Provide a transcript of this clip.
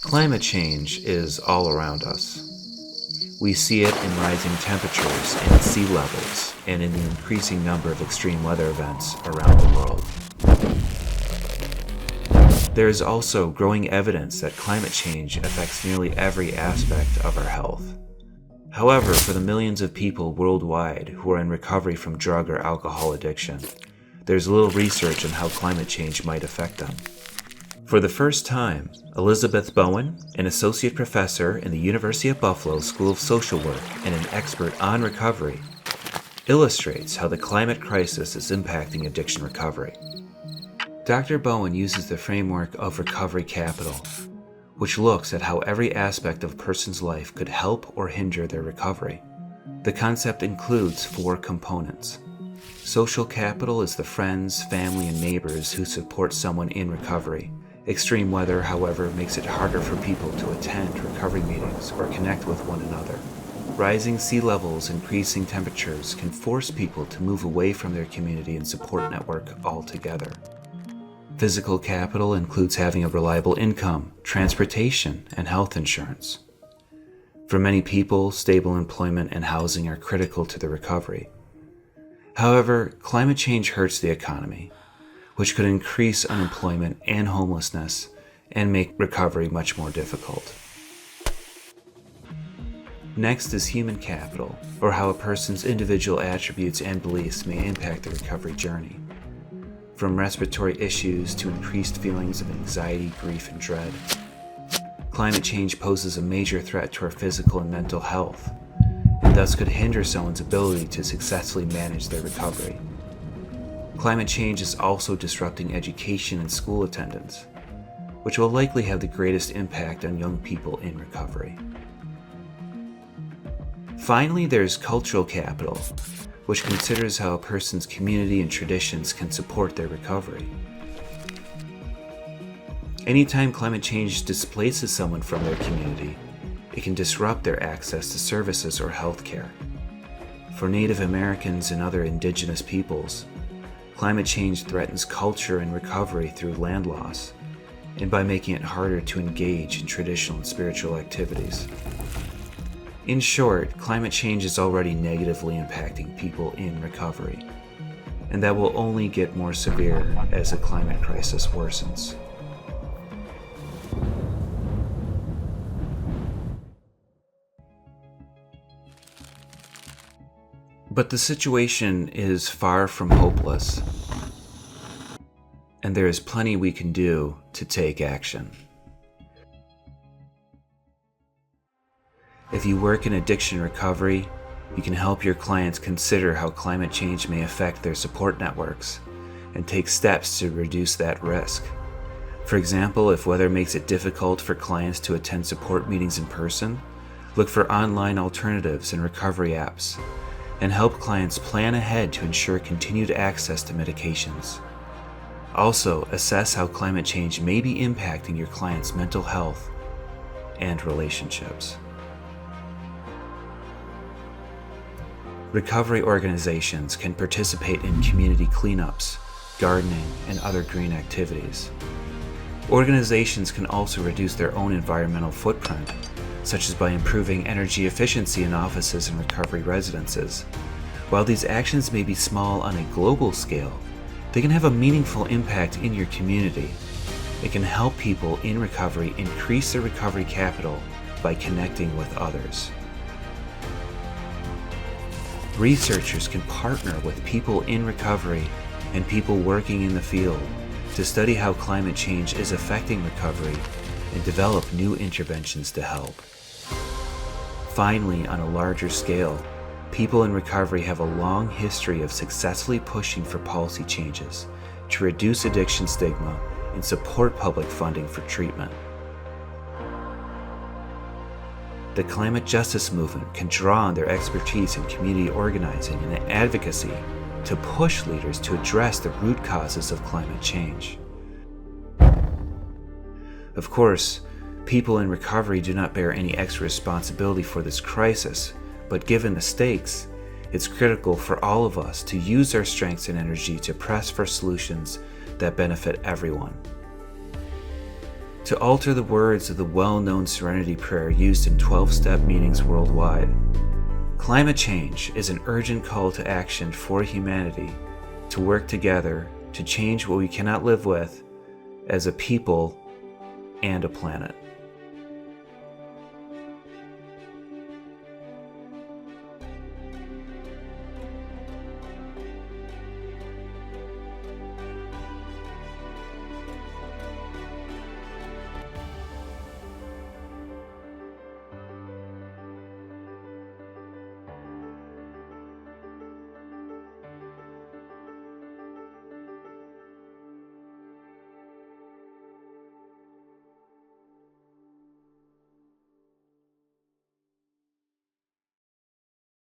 Climate change is all around us. We see it in rising temperatures and sea levels, and in the increasing number of extreme weather events around the world. There is also growing evidence that climate change affects nearly every aspect of our health. However, for the millions of people worldwide who are in recovery from drug or alcohol addiction, there's little research on how climate change might affect them. For the first time, Elizabeth Bowen, an associate professor in the University of Buffalo School of Social Work and an expert on recovery, illustrates how the climate crisis is impacting addiction recovery. Dr. Bowen uses the framework of recovery capital, which looks at how every aspect of a person's life could help or hinder their recovery. The concept includes 4 components. Social capital is the friends, family, and neighbors who support someone in recovery. Extreme weather, however, makes it harder for people to attend recovery meetings or connect with one another. Rising sea levels, increasing temperatures can force people to move away from their community and support network altogether. Physical capital includes having a reliable income, transportation, and health insurance. For many people, stable employment and housing are critical to their recovery. However, climate change hurts the economy, which could increase unemployment and homelessness and make recovery much more difficult. Next is human capital, or how a person's individual attributes and beliefs may impact the recovery journey. From respiratory issues to increased feelings of anxiety, grief, and dread. Climate change poses a major threat to our physical and mental health, and thus could hinder someone's ability to successfully manage their recovery. Climate change is also disrupting education and school attendance, which will likely have the greatest impact on young people in recovery. Finally, there's cultural capital, which considers how a person's community and traditions can support their recovery. Anytime climate change displaces someone from their community, it can disrupt their access to services or healthcare. For Native Americans and other indigenous peoples, climate change threatens culture and recovery through land loss, and by making it harder to engage in traditional and spiritual activities. In short, climate change is already negatively impacting people in recovery, and that will only get more severe as the climate crisis worsens. But the situation is far from hopeless, and there is plenty we can do to take action. If you work in addiction recovery, you can help your clients consider how climate change may affect their support networks and take steps to reduce that risk. For example, if weather makes it difficult for clients to attend support meetings in person, look for online alternatives and recovery apps, and help clients plan ahead to ensure continued access to medications. Also, assess how climate change may be impacting your clients' mental health and relationships. Recovery organizations can participate in community cleanups, gardening, and other green activities. Organizations can also reduce their own environmental footprint, such as by improving energy efficiency in offices and recovery residences. While these actions may be small on a global scale, they can have a meaningful impact in your community. It can help people in recovery increase their recovery capital by connecting with others. Researchers can partner with people in recovery and people working in the field to study how climate change is affecting recovery and develop new interventions to help. Finally, on a larger scale, people in recovery have a long history of successfully pushing for policy changes to reduce addiction stigma and support public funding for treatment. The climate justice movement can draw on their expertise in community organizing and advocacy to push leaders to address the root causes of climate change. Of course, people in recovery do not bear any extra responsibility for this crisis, but given the stakes, it's critical for all of us to use our strengths and energy to press for solutions that benefit everyone. to alter the words of the well-known Serenity Prayer used in 12-step meetings worldwide. Climate change is an urgent call to action for humanity to work together to change what we cannot live with as a people and a planet.